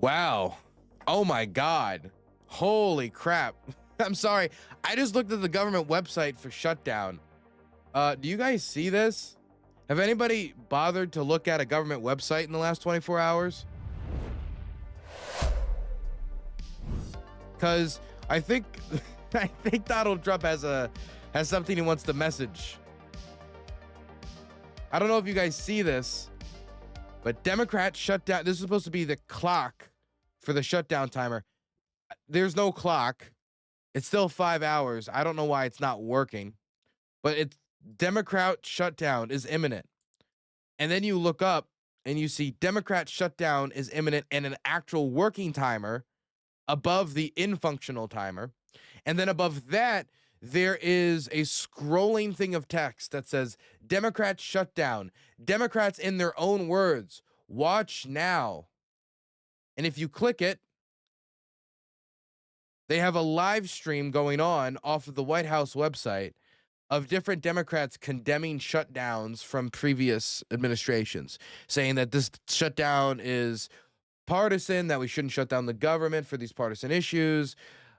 Wow. Oh my God. Holy crap. I'm sorry. I just looked at the government website for Shutdown. Do you guys see this? Have anybody bothered to look at a government website in the last 24 hours? Because I think I think Donald Trump has something he wants to message. I don't know if you guys see this, but Democrats shut down. This is supposed to be the clock for the shutdown timer. There's no clock. It's still 5 hours. I don't know why it's not working, but it's Democrat shutdown is imminent. And then you look up and you see Democrat shutdown is imminent and an actual working timer above the infunctional timer. And then above that, there is a scrolling thing of text that says Democrats shutdown. Democrats in their own words. Watch now. And if you click it, they have a live stream going on off of the White House website of different Democrats condemning shutdowns from previous administrations, saying that this shutdown is partisan, that we shouldn't shut down the government for these partisan issues,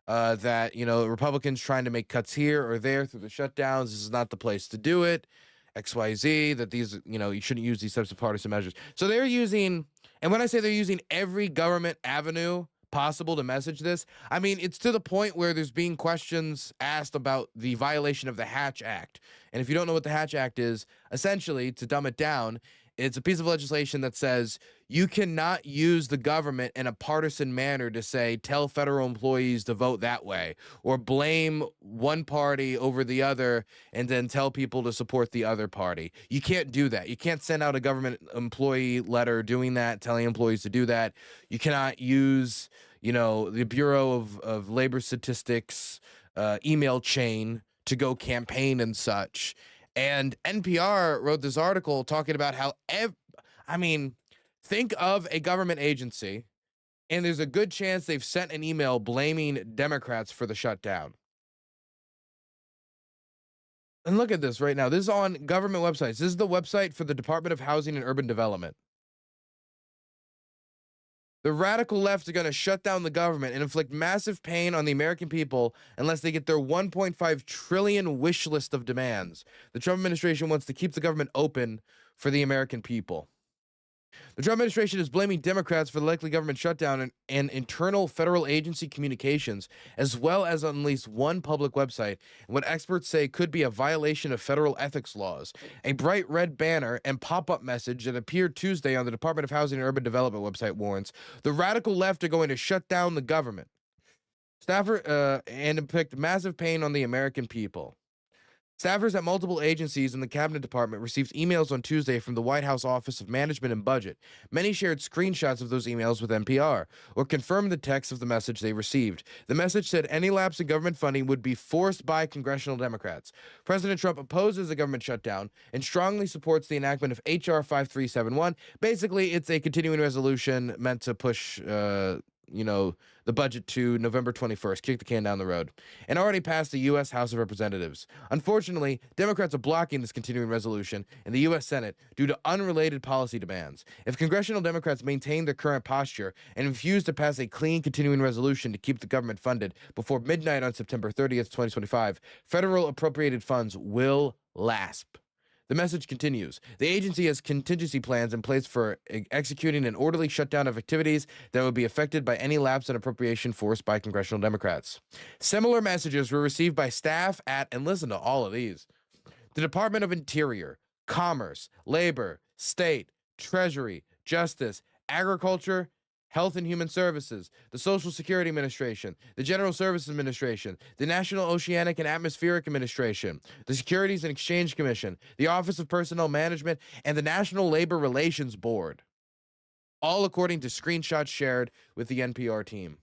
that, Republicans trying to make cuts here or there through the shutdowns, this is not the place to do it, XYZ, that these, you shouldn't use these types of partisan measures. So they're using, and when I say they're using every government avenue possible to message this, I mean, it's to the point where there's being questions asked about the violation of the Hatch Act. And if you don't know what the Hatch Act is, essentially, to dumb it down, it's a piece of legislation that says you cannot use the government in a partisan manner to say, tell federal employees to vote that way, or blame one party over the other and then tell people to support the other party. You can't do that. You can't send out a government employee letter doing that, telling employees to do that. You cannot use, the Bureau of Labor Statistics email chain to go campaign and such. And NPR wrote this article talking about how, think of a government agency, and there's a good chance they've sent an email blaming Democrats for the shutdown. And look at this right now. This is on government websites. This is the website for the Department of Housing and Urban Development. The radical left are going to shut down the government and inflict massive pain on the American people unless they get their 1.5 trillion wish list of demands. The Trump administration wants to keep the government open for the American people. The Trump administration is blaming Democrats for the likely government shutdown and internal federal agency communications, as well as on at least one public website, what experts say could be a violation of federal ethics laws. A bright red banner and pop-up message that appeared Tuesday on the Department of Housing and Urban Development website warns the radical left are going to shut down the government. Staffers and inflict massive pain on the American people. Staffers at multiple agencies in the Cabinet Department received emails on Tuesday from the White House Office of Management and Budget. Many shared screenshots of those emails with NPR or confirmed the text of the message they received. The message said any lapse in government funding would be forced by congressional Democrats. President Trump opposes the government shutdown and strongly supports the enactment of H.R. 5371. Basically, it's a continuing resolution meant to push the budget to November 21st, kick the can down the road, and already passed the U.S. House of Representatives. Unfortunately, Democrats are blocking this continuing resolution in the U.S. Senate due to unrelated policy demands. If congressional Democrats maintain their current posture and refuse to pass a clean continuing resolution to keep the government funded before midnight on September 30th, 2025, federal appropriated funds will lapse. The message continues. The agency has contingency plans in place for executing an orderly shutdown of activities that would be affected by any lapse in appropriation forced by congressional Democrats. Similar messages were received by staff at, and listen to all of these, the Department of Interior, Commerce, Labor, State, Treasury, Justice, Agriculture, Health and Human Services, the Social Security Administration, the General Services Administration, the National Oceanic and Atmospheric Administration, the Securities and Exchange Commission, the Office of Personnel Management, and the National Labor Relations Board, all according to screenshots shared with the NPR team.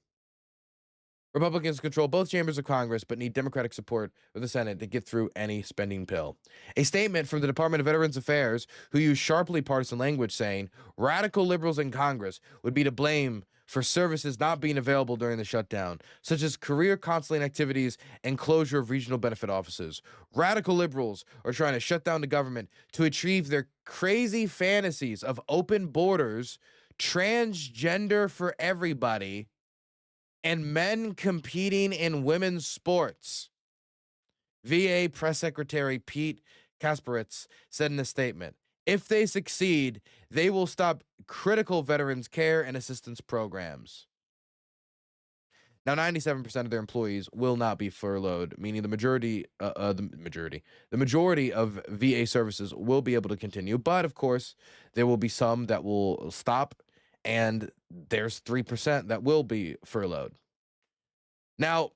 Republicans control both chambers of Congress but need Democratic support of the Senate to get through any spending bill. A statement from the Department of Veterans Affairs, who used sharply partisan language, saying radical liberals in Congress would be to blame for services not being available during the shutdown, such as career counseling activities and closure of regional benefit offices. Radical liberals are trying to shut down the government to achieve their crazy fantasies of open borders transgender for everybody, and men competing in women's sports. VA Press Secretary Pete Kasparitz said in a statement, if they succeed, they will stop critical veterans care and assistance programs. Now, 97% of their employees will not be furloughed, meaning the majority of VA services will be able to continue. But of course, there will be some that will stop, and there's 3% that will be furloughed. Now,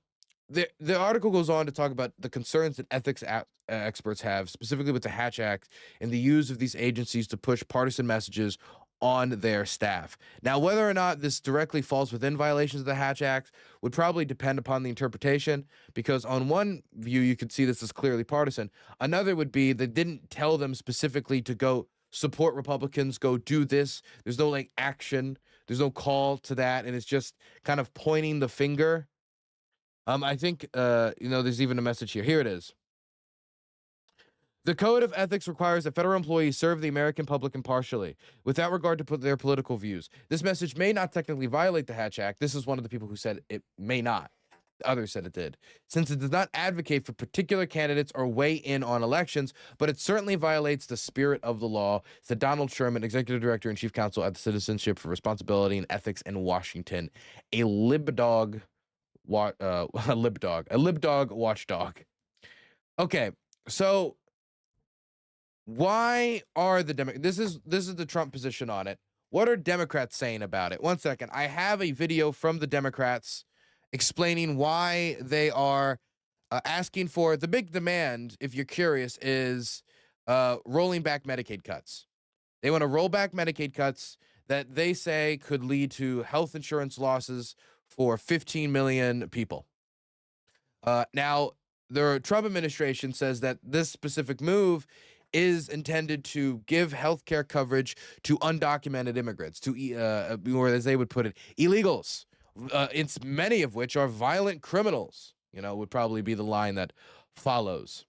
the article goes on to talk about the concerns that ethics experts have, specifically with the Hatch Act and the use of these agencies to push partisan messages on their staff. Now, whether or not this directly falls within violations of the Hatch Act would probably depend upon the interpretation, because on one view, you could see this as clearly partisan. Another would be they didn't tell them specifically to go support Republicans, go do this. There's no like action. There's no call to that. And it's just kind of pointing the finger. I think, there's even a message here. Here it is. The Code of Ethics requires that federal employees serve the American public impartially, without regard to their political views. This message may not technically violate the Hatch Act. This is one of the people who said it may not. Others said it did, since it does not advocate for particular candidates or weigh in on elections, but it certainly violates the spirit of the law, said Donald Sherman, Executive Director and Chief Counsel at the Citizenship for Responsibility and Ethics in Washington, a libdog watchdog. Okay, so why are the this is the Trump position on it. What are Democrats saying about it? One second. I have a video from the Democrats explaining why they are asking for the big demand, if you're curious, is rolling back Medicaid cuts. They want to roll back Medicaid cuts that they say could lead to health insurance losses for 15 million people. Now, the Trump administration says that this specific move is intended to give health care coverage to undocumented immigrants, to, or as they would put it, illegals. It's many of which are violent criminals, would probably be the line that follows.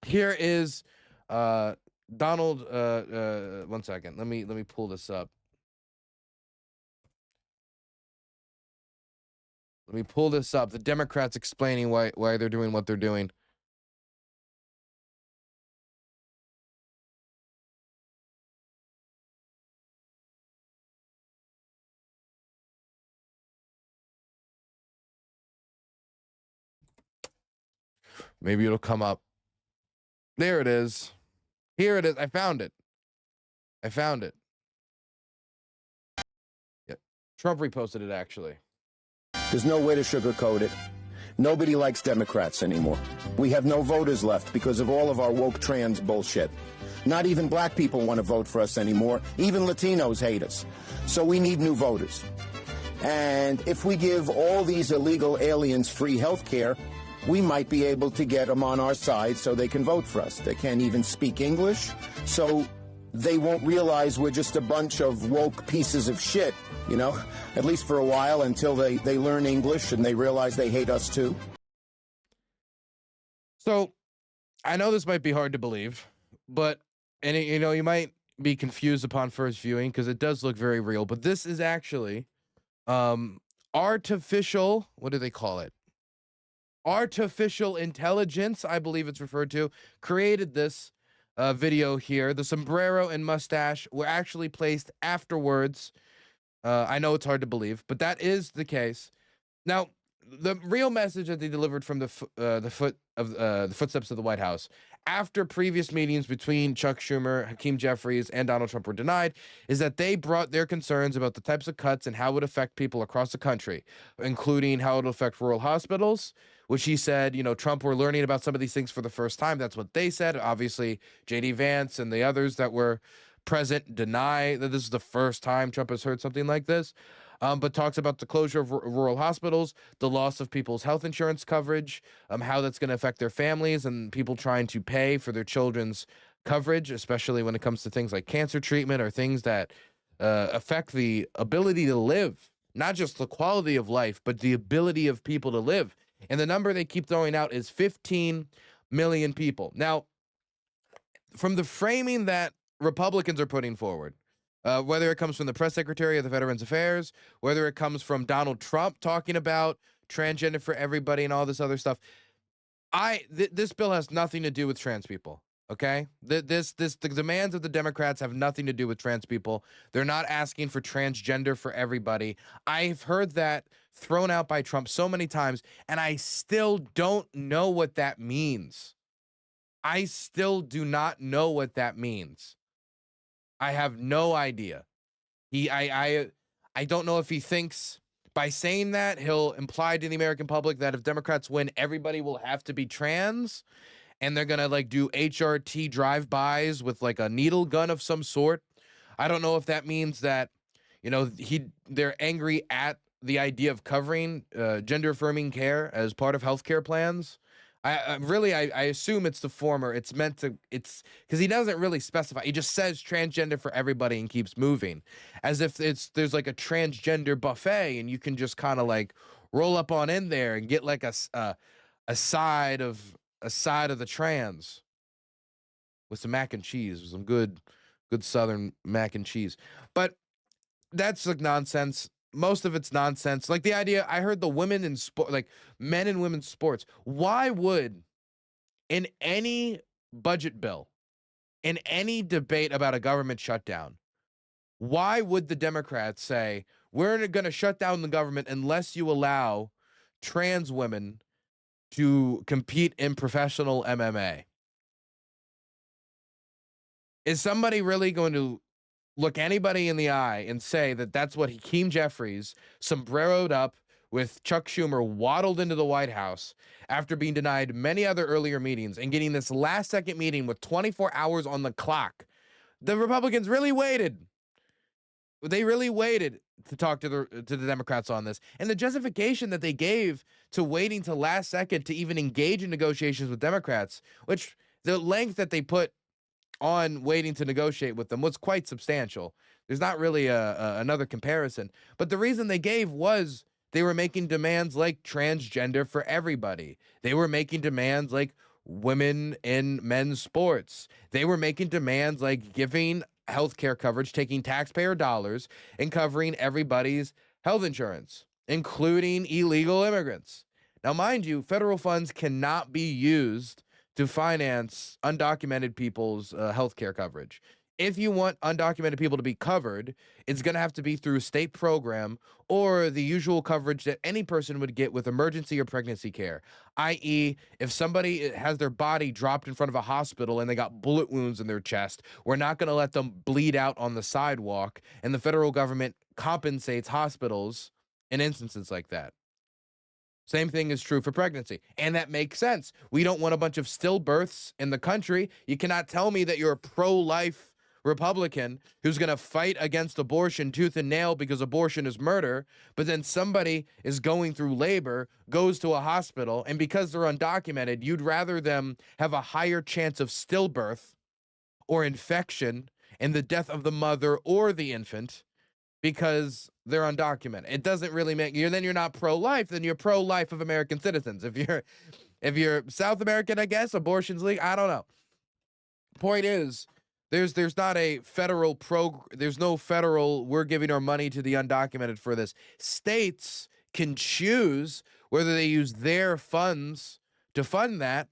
Here is Donald. One second. Let me pull this up. Let me pull this up. The Democrats explaining why they're doing what they're doing. Maybe it'll come up. There it is. Here it is. I found it. Yep. Trump reposted it, actually. There's no way to sugarcoat it. Nobody likes Democrats anymore. We have no voters left because of all of our woke trans bullshit. Not even black people want to vote for us anymore. Even Latinos hate us. So we need new voters. And if we give all these illegal aliens free health care, we might be able to get them on our side so they can vote for us. They can't even speak English, so they won't realize we're just a bunch of woke pieces of shit, at least for a while, until they learn English and they realize they hate us too. So I know this might be hard to believe, but, you might be confused upon first viewing because it does look very real, but this is actually artificial, what do they call it? Artificial intelligence, I believe it's referred to, created this video here. The sombrero and mustache were actually placed afterwards. I know it's hard to believe, but that is the case. Now, the real message that they delivered from the footsteps of the White House after previous meetings between Chuck Schumer, Hakeem Jeffries, and Donald Trump were denied is that they brought their concerns about the types of cuts and how it would affect people across the country, including how it will affect rural hospitals, which he said, Trump were learning about some of these things for the first time. That's what they said. Obviously, J.D. Vance and the others that were present deny that this is the first time Trump has heard something like this. But talks about the closure of rural hospitals, the loss of people's health insurance coverage, how that's going to affect their families and people trying to pay for their children's coverage, especially when it comes to things like cancer treatment or things that affect the ability to live, not just the quality of life, but the ability of people to live. And the number they keep throwing out is 15 million people. Now, from the framing that Republicans are putting forward, Whether it comes from the press secretary of the Veterans Affairs, whether it comes from Donald Trump talking about transgender for everybody and all this other stuff. This bill has nothing to do with trans people. Okay, the demands of the Democrats have nothing to do with trans people. They're not asking for transgender for everybody. I've heard that thrown out by Trump so many times, and I still don't know what that means. I still do not know what that means. I have no idea. I don't know if he thinks by saying that he'll imply to the American public that if Democrats win, everybody will have to be trans, and they're gonna like do HRT drive-bys with like a needle gun of some sort. I don't know if that means that, they're angry at the idea of covering gender affirming care as part of healthcare plans. I assume it's the former. It's because he doesn't really specify. He just says transgender for everybody and keeps moving, as if there's like a transgender buffet and you can just kind of like roll up on in there and get like a side of the trans with some mac and cheese, with some good Southern mac and cheese. But that's like nonsense. Most of it's nonsense. Like the idea, I heard the women in sport, like men and women's sports. Why would, in any budget bill, in any debate about a government shutdown, why would the Democrats say, we're going to shut down the government unless you allow trans women to compete in professional MMA? Is somebody really going to look anybody in the eye and say that that's what Hakeem Jeffries, sombreroed up with Chuck Schumer, waddled into the White House after being denied many other earlier meetings and getting this last-second meeting with 24 hours on the clock? The Republicans really waited. They really waited to talk to the Democrats on this. And the justification that they gave to waiting till last second to even engage in negotiations with Democrats, which the length that they put on waiting to negotiate with them was quite substantial. There's not really another comparison. But the reason they gave was they were making demands like transgender for everybody. They were making demands like women in men's sports. They were making demands like giving healthcare coverage, taking taxpayer dollars and covering everybody's health insurance, including illegal immigrants. Now, mind you, federal funds cannot be used to finance undocumented people's healthcare coverage. If you want undocumented people to be covered, it's going to have to be through a state program or the usual coverage that any person would get with emergency or pregnancy care, i.e., if somebody has their body dropped in front of a hospital and they got bullet wounds in their chest, we're not going to let them bleed out on the sidewalk, and the federal government compensates hospitals in instances like that. Same thing is true for pregnancy. And that makes sense. We don't want a bunch of stillbirths in the country. You cannot tell me that you're a pro-life Republican who's going to fight against abortion tooth and nail because abortion is murder, but then somebody is going through labor, goes to a hospital, and because they're undocumented, you'd rather them have a higher chance of stillbirth or infection and the death of the mother or the infant because they're undocumented. It doesn't really make you. Then you're not pro-life. Then you're pro-life of American citizens. If you're South American, I guess abortion's legal. I don't know. Point is, there's not a federal There's no federal. We're giving our money to the undocumented for this. States can choose whether they use their funds to fund that.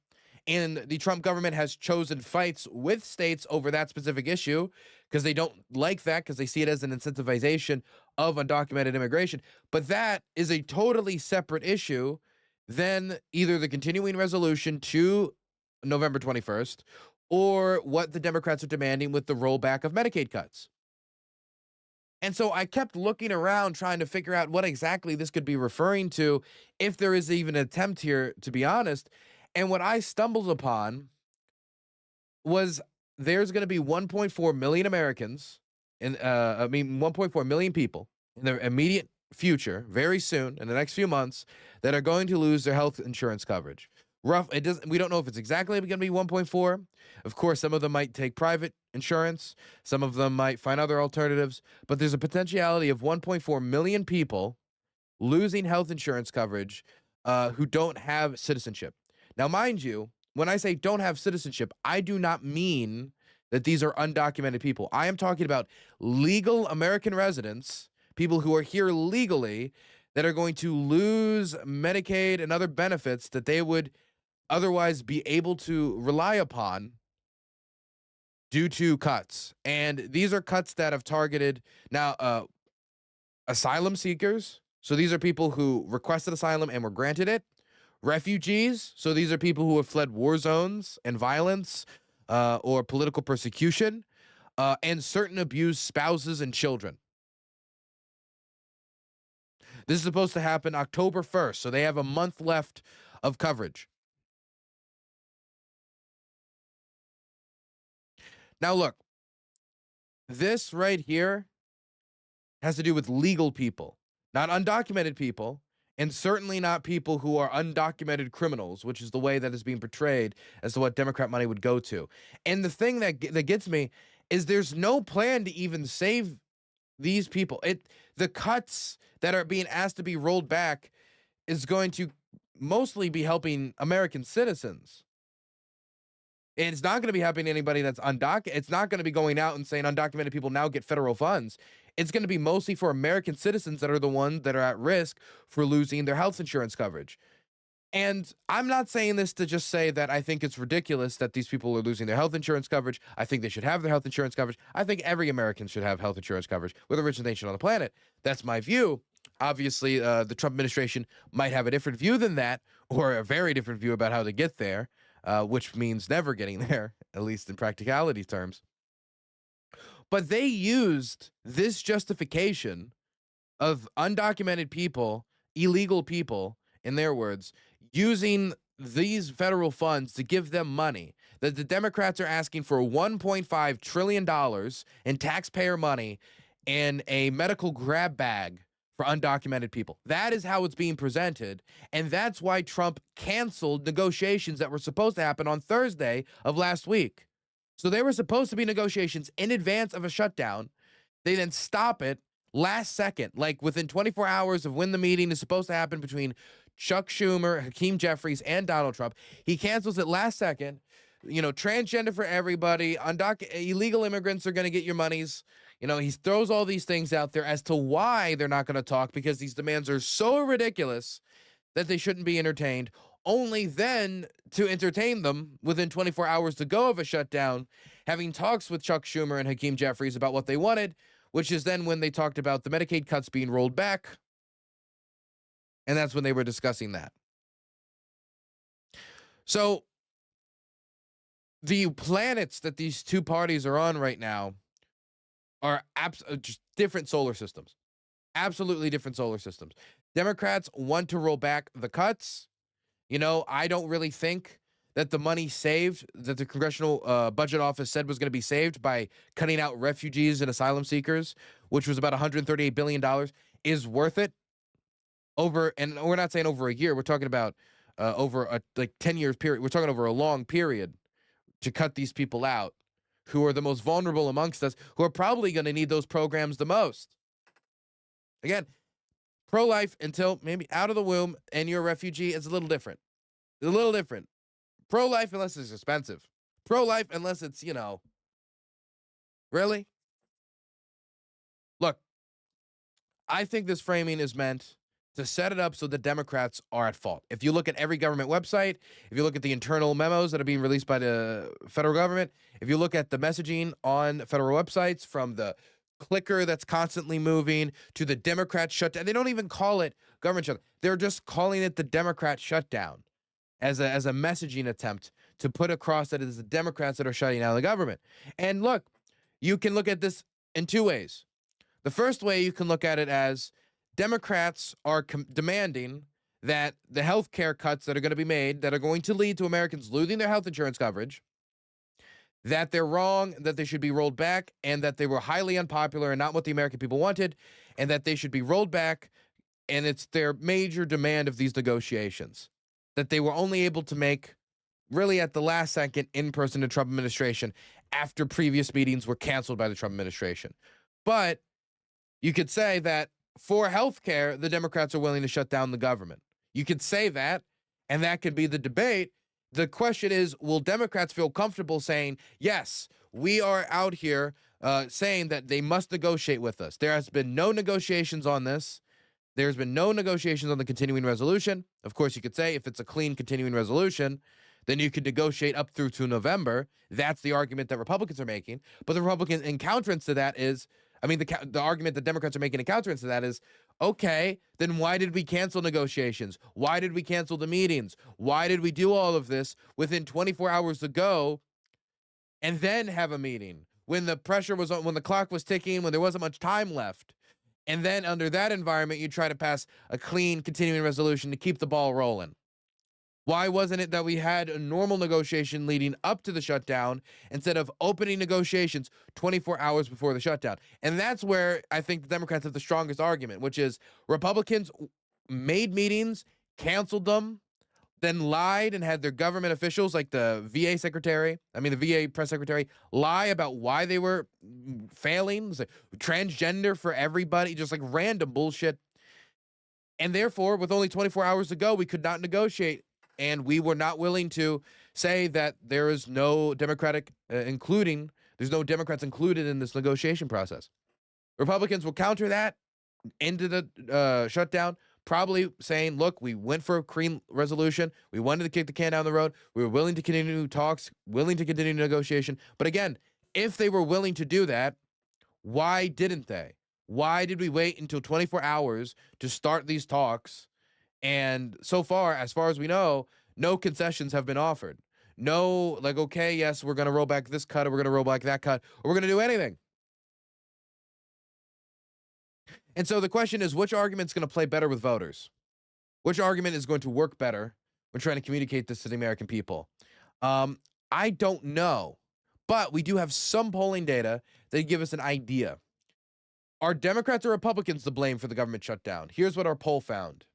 And the Trump government has chosen fights with states over that specific issue because they don't like that, because they see it as an incentivization of undocumented immigration. But that is a totally separate issue than either the continuing resolution to November 21st or what the Democrats are demanding with the rollback of Medicaid cuts. And so I kept looking around trying to figure out what exactly this could be referring to, if there is even an attempt here, to be honest. And what I stumbled upon was there's going to be 1.4 million Americans, 1.4 million people in the immediate future, very soon, in the next few months, that are going to lose their health insurance coverage. We don't know if it's exactly going to be 1.4. Of course, some of them might take private insurance. Some of them might find other alternatives. But there's a potentiality of 1.4 million people losing health insurance coverage who don't have citizenship. Now, mind you, when I say don't have citizenship, I do not mean that these are undocumented people. I am talking about legal American residents, people who are here legally, that are going to lose Medicaid and other benefits that they would otherwise be able to rely upon due to cuts. And these are cuts that have targeted now asylum seekers. So these are people who requested asylum and were granted it. Refugees. So these are people who have fled war zones and violence or political persecution, and certain abused spouses and children. This is supposed to happen October 1st, so they have a month left of coverage. Now, look, this right here has to do with legal people, not undocumented people, and certainly not people who are undocumented criminals, which is the way that is being portrayed as to what Democrat money would go to. And the thing that gets me is there's no plan to even save these people. The cuts that are being asked to be rolled back is going to mostly be helping American citizens. And it's not going to be helping anybody that's undocumented. It's not going to be going out and saying undocumented people now get federal funds. It's going to be mostly for American citizens that are the ones that are at risk for losing their health insurance coverage. And I'm not saying this to just say that I think it's ridiculous that these people are losing their health insurance coverage. I think they should have their health insurance coverage. I think every American should have health insurance coverage. We're the richest nation on the planet. That's my view. Obviously, the Trump administration might have a different view than that, or a very different view about how to get there, which means never getting there, at least in practicality terms. But they used this justification of undocumented people, illegal people, in their words, using these federal funds to give them money. That the Democrats are asking for $1.5 trillion in taxpayer money in a medical grab bag for undocumented people. That is how it's being presented. And that's why Trump canceled negotiations that were supposed to happen on Thursday of last week. So they were supposed to be negotiations in advance of a shutdown. They then stop it last second, like within 24 hours of when the meeting is supposed to happen between Chuck Schumer, Hakeem Jeffries, and Donald Trump. He cancels it last second. You know, transgender for everybody, illegal immigrants are going to get your monies. You know, he throws all these things out there as to why they're not going to talk, because these demands are so ridiculous that they shouldn't be entertained, only then to entertain them within 24 hours to go of a shutdown, having talks with Chuck Schumer and Hakeem Jeffries about what they wanted, which is then when they talked about the Medicaid cuts being rolled back. And that's when they were discussing that. So the planets that these two parties are on right now are just different solar systems. Absolutely different solar systems. Democrats want to roll back the cuts. You know, I don't really think that the money saved, that the Congressional Budget Office said was going to be saved by cutting out refugees and asylum seekers, which was about $138 billion, is worth it. And we're not saying over a year. We're talking about over a 10-year period. We're talking over a long period to cut these people out who are the most vulnerable amongst us, who are probably going to need those programs the most. Again, pro-life until maybe out of the womb and you're a refugee is a little different. It's a little different. Pro-life unless it's expensive. Pro-life unless it's, really? Look, I think this framing is meant to set it up so the Democrats are at fault. If you look at every government website, if you look at the internal memos that are being released by the federal government, if you look at the messaging on federal websites, from the clicker that's constantly moving to the Democrat shutdown, they don't even call it government shutdown. They're just calling it the Democrat shutdown as a messaging attempt to put across that it is the Democrats that are shutting down the government. And look, you can look at this in two ways. The first way, you can look at it as Democrats are demanding that the health care cuts that are going to be made, that are going to lead to Americans losing their health insurance coverage, that they're wrong, that they should be rolled back, and that they were highly unpopular and not what the American people wanted, and that they should be rolled back, and it's their major demand of these negotiations that they were only able to make really at the last second in person to Trump administration after previous meetings were canceled by the Trump administration. But you could say that for healthcare, the Democrats are willing to shut down the government. You could say that, and that could be the debate. the question is, will Democrats feel comfortable saying, yes, we are out here saying that they must negotiate with us? There has been no negotiations on this. There's been no negotiations on the continuing resolution. Of course, you could say if it's a clean continuing resolution, then you could negotiate up through to November. That's the argument that Republicans are making. But the Republican in counterance to that is, the argument that Democrats are making in counterance to that is, okay, then why did we cancel negotiations? Why did we cancel the meetings? Why did we do all of this within 24 hours to go and then have a meeting when the pressure was on, when the clock was ticking, when there wasn't much time left? And then under that environment, you try to pass a clean continuing resolution to keep the ball rolling. Why wasn't it that we had a normal negotiation leading up to the shutdown instead of opening negotiations 24 hours before the shutdown? And that's where I think the Democrats have the strongest argument, which is Republicans made meetings, canceled them, then lied and had their government officials like the VA press secretary, lie about why they were failing, like transgender for everybody, just like random bullshit. And therefore, with only 24 hours to go, we could not negotiate. And we were not willing to say that there is no Democrats included in this negotiation process. Republicans will counter that into the shutdown, probably saying, look, we went for a clean resolution. We wanted to kick the can down the road. We were willing to continue talks, willing to continue negotiation. But again, if they were willing to do that, why didn't they? Why did we wait until 24 hours to start these talks? And so far as we know, no concessions have been offered. No, like, okay, yes, we're going to roll back this cut, or we're going to roll back that cut, or we're going to do anything. And so the question is, which argument's going to play better with voters? Which argument is going to work better when trying to communicate this to the American people? I don't know, but we do have some polling data that give us an idea. Are Democrats or Republicans to blame for the government shutdown? Here's what our poll found.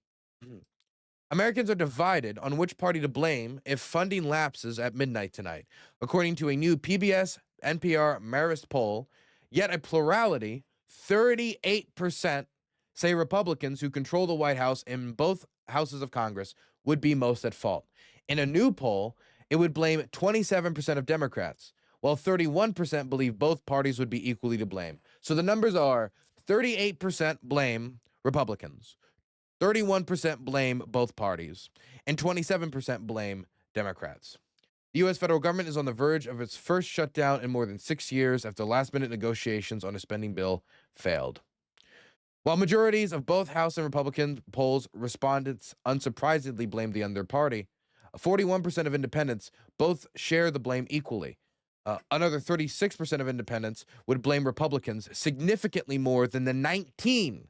Americans are divided on which party to blame if funding lapses at midnight tonight, according to a new PBS NPR Marist poll. Yet a plurality, 38%, say Republicans who control the White House in both houses of Congress would be most at fault. In a new poll, it would blame 27% of Democrats, while 31% believe both parties would be equally to blame. So the numbers are 38% blame Republicans, 31% blame both parties, and 27% blame Democrats. The U.S. federal government is on the verge of its first shutdown in more than 6 years after last-minute negotiations on a spending bill failed. While majorities of both House and Republican polls, respondents unsurprisingly blamed the other party. 41% of independents both share the blame equally. Another 36% of independents would blame Republicans, significantly more than the 19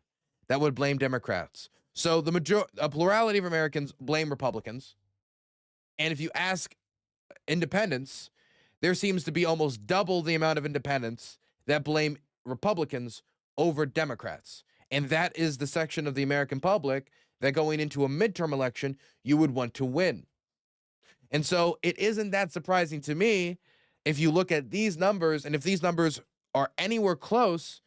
that would blame Democrats. So a plurality of Americans blame Republicans. And if you ask independents, there seems to be almost double the amount of independents that blame Republicans over Democrats. And that is the section of the American public that going into a midterm election, you would want to win. And so it isn't that surprising to me if you look at these numbers, and if these numbers are anywhere close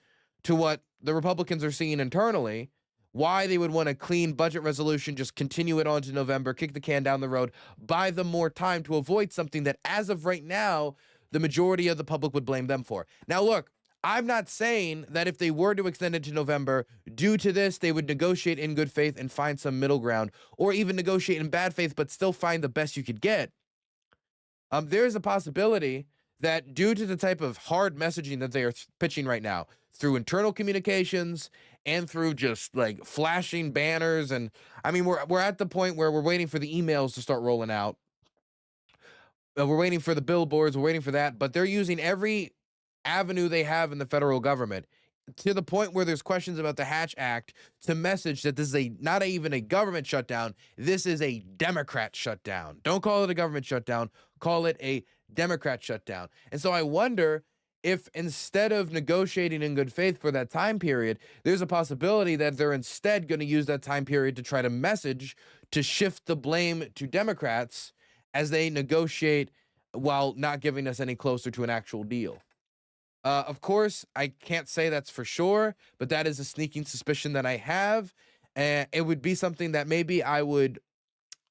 to what the Republicans are seeing internally, why they would want a clean budget resolution, just continue it on to November, kick the can down the road, buy them more time to avoid something that, as of right now, the majority of the public would blame them for. Now, look, I'm not saying that if they were to extend it to November, due to this, they would negotiate in good faith and find some middle ground, or even negotiate in bad faith, but still find the best you could get. There is a possibility that due to the type of hard messaging that they are pitching right now, through internal communications and through just like flashing banners, and I mean, we're at the point where we're waiting for the emails to start rolling out. We're waiting for the billboards, we're waiting for that, but they're using every avenue they have in the federal government, to the point where there's questions about the Hatch Act, to message that this is not even a government shutdown, this is a Democrat shutdown. Don't call it a government shutdown, call it a Democrat shutdown. And so I wonder if instead of negotiating in good faith for that time period, there's a possibility that they're instead going to use that time period to try to message, to shift the blame to Democrats as they negotiate while not giving us any closer to an actual deal. Of course, I can't say that's for sure, but that is a sneaking suspicion that I have. And it would be something that maybe I would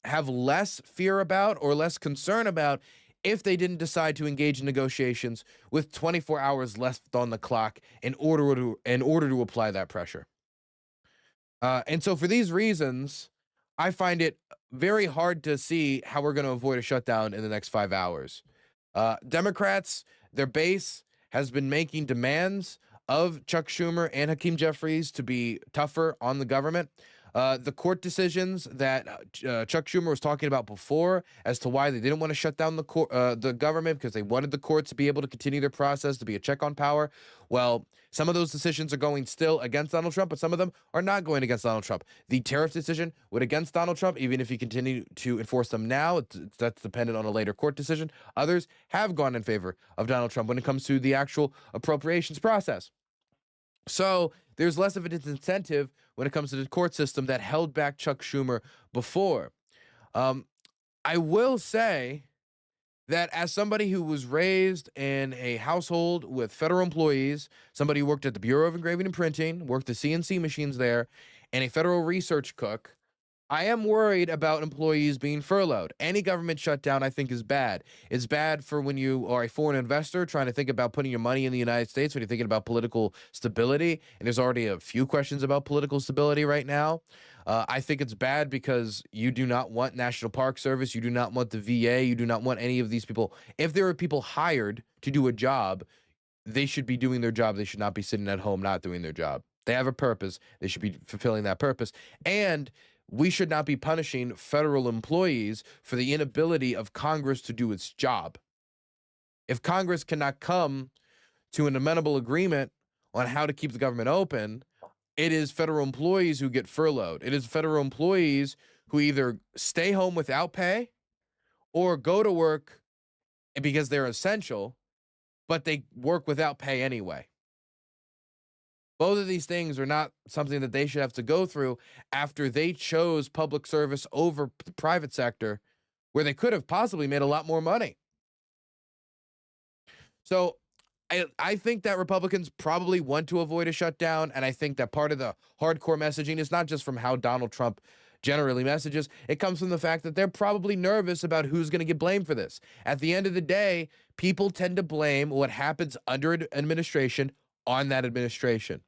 have less fear about or less concern about if they didn't decide to engage in negotiations with 24 hours left on the clock in order to apply that pressure. And so for these reasons, I find it very hard to see how we're going to avoid a shutdown in the next 5 hours. Democrats, their base has been making demands of Chuck Schumer and Hakeem Jeffries to be tougher on the government. The court decisions that Chuck Schumer was talking about before as to why they didn't want to shut down the government because they wanted the courts to be able to continue their process, to be a check on power. Well, some of those decisions are going still against Donald Trump, but some of them are not going against Donald Trump. The tariff decision went against Donald Trump, even if he continued to enforce them now. That's dependent on a later court decision. Others have gone in favor of Donald Trump when it comes to the actual appropriations process. So there's less of an incentive when it comes to the court system that held back Chuck Schumer before. I will say that as somebody who was raised in a household with federal employees, somebody who worked at the Bureau of Engraving and Printing, worked the CNC machines there, and a federal research cook, I am worried about employees being furloughed. Any government shutdown, I think, is bad. It's bad for when you are a foreign investor trying to think about putting your money in the United States, when you're thinking about political stability, and there's already a few questions about political stability right now. I think it's bad because you do not want National Park Service, you do not want the VA, you do not want any of these people. If there are people hired to do a job, they should be doing their job. They should not be sitting at home not doing their job. They have a purpose. They should be fulfilling that purpose. And we should not be punishing federal employees for the inability of Congress to do its job. If Congress cannot come to an amenable agreement on how to keep the government open, it is federal employees who get furloughed. It is federal employees who either stay home without pay or go to work because they're essential, but they work without pay anyway. Both of these things are not something that they should have to go through after they chose public service over the private sector, where they could have possibly made a lot more money. So I think that Republicans probably want to avoid a shutdown, and I think that part of the hardcore messaging is not just from how Donald Trump generally messages. It comes from the fact that they're probably nervous about who's going to get blamed for this. At the end of the day, people tend to blame what happens under an administration on that administration.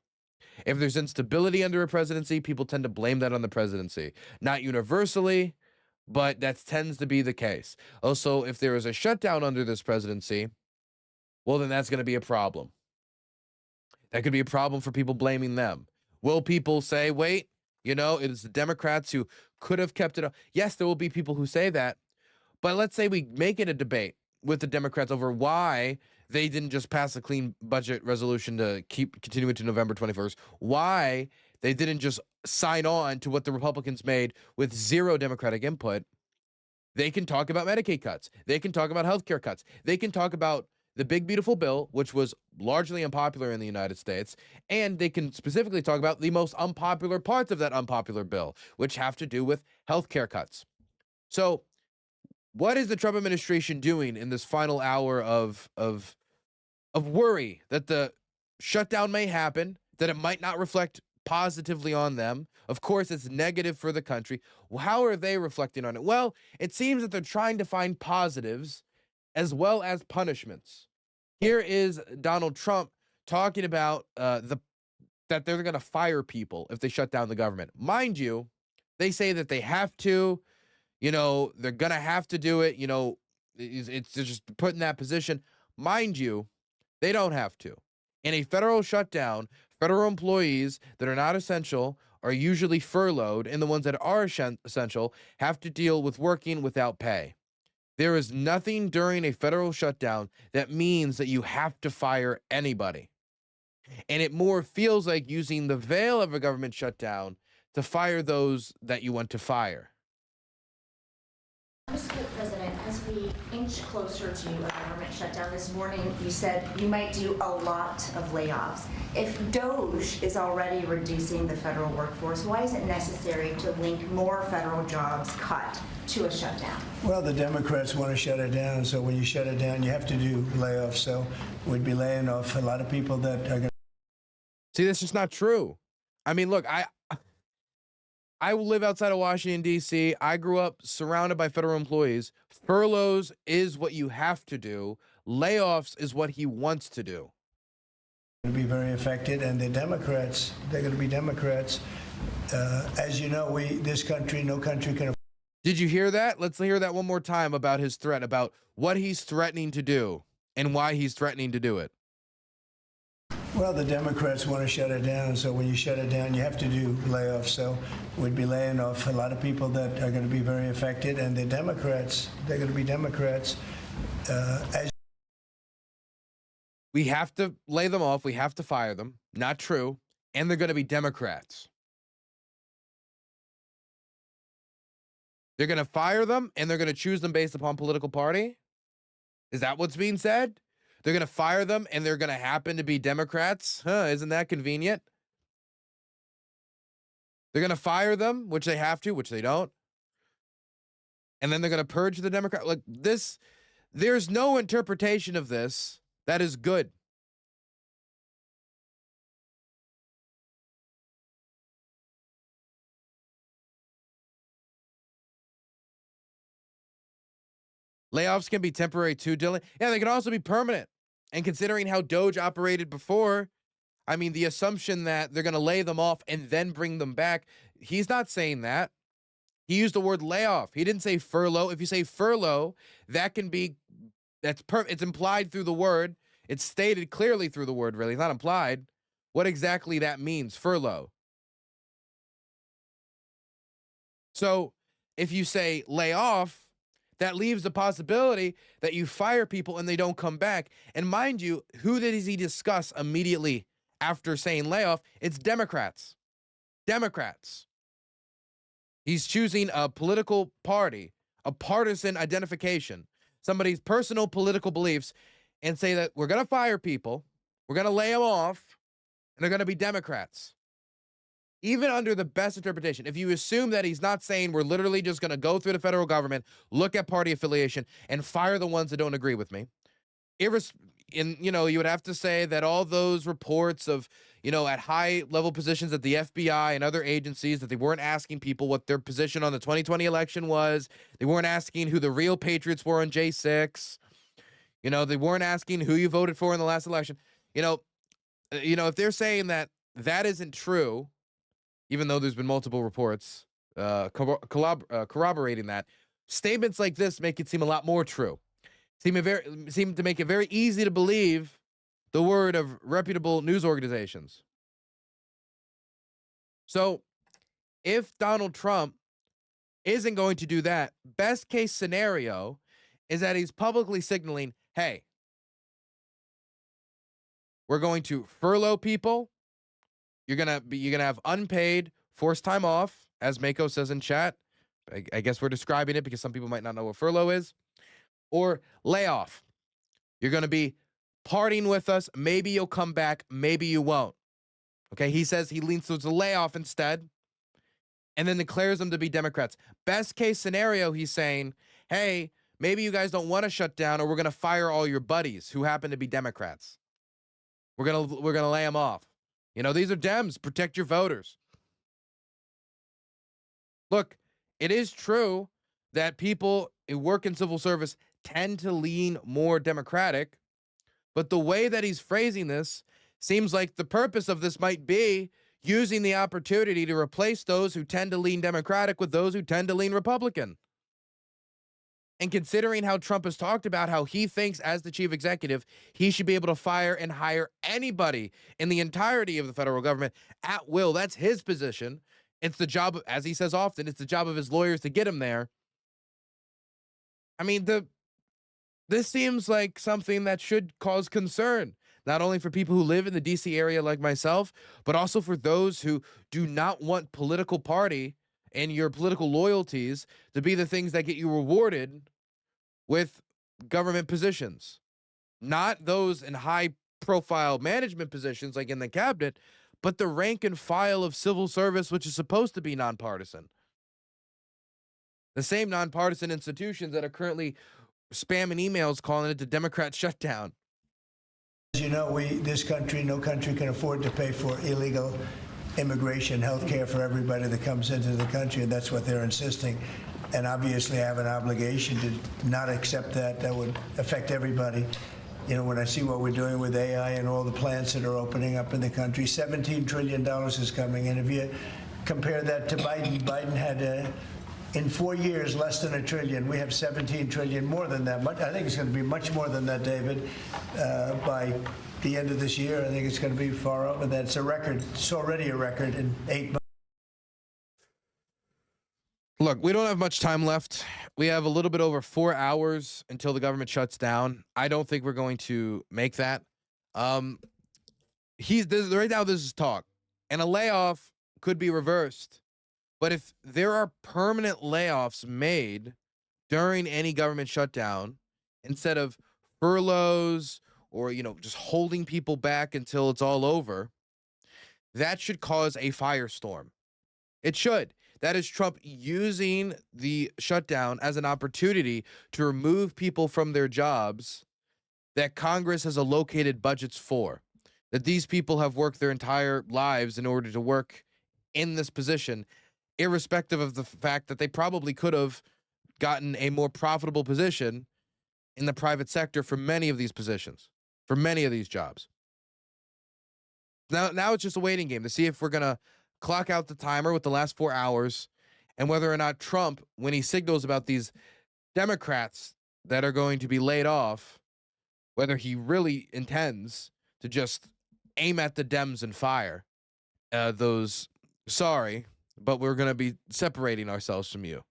If there's instability under a presidency, people tend to blame that on the presidency. Not universally, but that tends to be the case. Also, if there is a shutdown under this presidency, well, then that's going to be a problem. That could be a problem for people blaming them. Will people say, wait, it is the Democrats who could have kept it up? Yes, there will be people who say that. But let's say we make it a debate with the Democrats over why they didn't just pass a clean budget resolution to continue it to November 21st. Why they didn't just sign on to what the Republicans made with zero Democratic input. They can talk about Medicaid cuts. They can talk about healthcare cuts. They can talk about the big, beautiful bill, which was largely unpopular in the United States. And they can specifically talk about the most unpopular parts of that unpopular bill, which have to do with healthcare cuts. So what is the Trump administration doing in this final hour of worry that the shutdown may happen, that it might not reflect positively on them? Of course, it's negative for the country. Well, how are they reflecting on it? Well, it seems that they're trying to find positives as well as punishments. Here is Donald Trump talking about that they're going to fire people if they shut down the government. Mind you, they say that they have to. They're going to have to do it. It's just put in that position. Mind you, they don't have to. In a federal shutdown, federal employees that are not essential are usually furloughed, and the ones that are essential have to deal with working without pay. There is nothing during a federal shutdown that means that you have to fire anybody. And it more feels like using the veil of a government shutdown to fire those that you want to fire. Mr. President, as we inch closer to a government shutdown this morning, you said you might do a lot of layoffs. If DOGE is already reducing the federal workforce, why is it necessary to link more federal jobs cut to a shutdown? Well, the Democrats want to shut it down, so when you shut it down, you have to do layoffs. So we'd be laying off a lot of people that are going to... See, that's just not true. I mean, look, I live outside of Washington, D.C. I grew up surrounded by federal employees. Furloughs is what you have to do. Layoffs is what he wants to do. To be very affected, and the Democrats, they're going to be Democrats. As you know, this country, no country can. Did you hear that? Let's hear that one more time about his threat, about what he's threatening to do and why he's threatening to do it. Well, the Democrats want to shut it down, so when you shut it down, you have to do layoffs. So we'd be laying off a lot of people that are going to be very affected, and the Democrats, they're going to be Democrats. We have to lay them off. We have to fire them. Not true. And they're going to be Democrats. They're going to fire them, and they're going to choose them based upon political party? Is that what's being said? They're going to fire them, and they're going to happen to be Democrats? Isn't that convenient? They're going to fire them, which they have to, which they don't. And then they're going to purge the Democrat. Like this, there's no interpretation of this that is good. Layoffs can be temporary too, Dylan. Yeah, they can also be permanent. And considering how Doge operated before, I mean, the assumption that they're going to lay them off and then bring them back, he's not saying that. He used the word layoff. He didn't say furlough. If you say furlough, that can be, it's implied through the word. It's stated clearly through the word, really. It's not implied. What exactly that means, furlough. So if you say lay off, that leaves the possibility that you fire people and they don't come back. And mind you, who does he discuss immediately after saying layoff? It's Democrats. Democrats. He's choosing a political party, a partisan identification, somebody's personal political beliefs, and say that we're going to fire people, we're going to lay them off, and they're going to be Democrats. Even under the best interpretation, if you assume that he's not saying we're literally just going to go through the federal government, look at party affiliation, and fire the ones that don't agree with me, you would have to say that all those reports of, at high level positions at the FBI and other agencies, that they weren't asking people what their position on the 2020 election was. They weren't asking who the real patriots were on J6. They weren't asking who you voted for in the last election. If they're saying that isn't true, even though there's been multiple reports corroborating that, statements like this make it seem a lot more true. Seem to make it very easy to believe the word of reputable news organizations. So if Donald Trump isn't going to do that, best case scenario is that he's publicly signaling, hey, we're going to furlough people. You're gonna have unpaid forced time off, as Mako says in chat. I guess we're describing it because some people might not know what furlough is. Or layoff. You're going to be partying with us. Maybe you'll come back. Maybe you won't. Okay, he says he leans towards a layoff instead, and then declares them to be Democrats. Best case scenario, he's saying, hey, maybe you guys don't want to shut down, or we're going to fire all your buddies who happen to be Democrats. We're gonna lay them off. These are Dems. Protect your voters. Look, it is true that people who work in civil service tend to lean more Democratic, but the way that he's phrasing this seems like the purpose of this might be using the opportunity to replace those who tend to lean Democratic with those who tend to lean Republican. And considering how Trump has talked about how he thinks as the chief executive, he should be able to fire and hire anybody in the entirety of the federal government at will. That's his position. It's the job, as he says often, it's the job of his lawyers to get him there. I mean, this seems like something that should cause concern, not only for people who live in the D.C. area like myself, but also for those who do not want political party and your political loyalties to be the things that get you rewarded with government positions. Not those in high-profile management positions like in the cabinet, but the rank and file of civil service, which is supposed to be nonpartisan. The same nonpartisan institutions that are currently spamming emails calling it the Democrat shutdown. As you know, this country, no country can afford to pay for illegal immigration, health care for everybody that comes into the country, and that's what they're insisting. And obviously I have an obligation to not accept that. That would affect everybody. You know, when I see what we're doing with AI and all the plants that are opening up in the country, $17 trillion is coming. And if you compare that to Biden, Biden had, in 4 years, less than $1 trillion. We have 17 trillion, more than that. I think it's going to be much more than that, David, by the end of this year. I think it's going to be far over that. It's a record. It's already a record in 8 months. Look, we don't have much time left. We have a little bit over 4 hours until the government shuts down. I don't think we're going to make that. Right now, this is talk, and a layoff could be reversed. But if there are permanent layoffs made during any government shutdown, instead of furloughs or, just holding people back until it's all over, that should cause a firestorm. It should. That is Trump using the shutdown as an opportunity to remove people from their jobs that Congress has allocated budgets for, that these people have worked their entire lives in order to work in this position, irrespective of the fact that they probably could have gotten a more profitable position in the private sector for many of these positions, for many of these jobs. Now it's just a waiting game to see if we're going to clock out the timer with the last 4 hours, and whether or not Trump, when he signals about these Democrats that are going to be laid off, whether he really intends to just aim at the Dems and fire those, sorry, but we're going to be separating ourselves from you.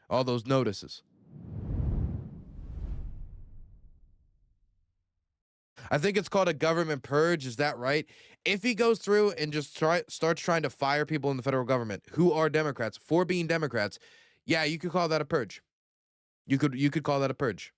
All those notices. I think it's called a government purge. Is that right? If he goes through and just starts trying to fire people in the federal government who are Democrats for being Democrats, yeah, you could call that a purge. You could call that a purge.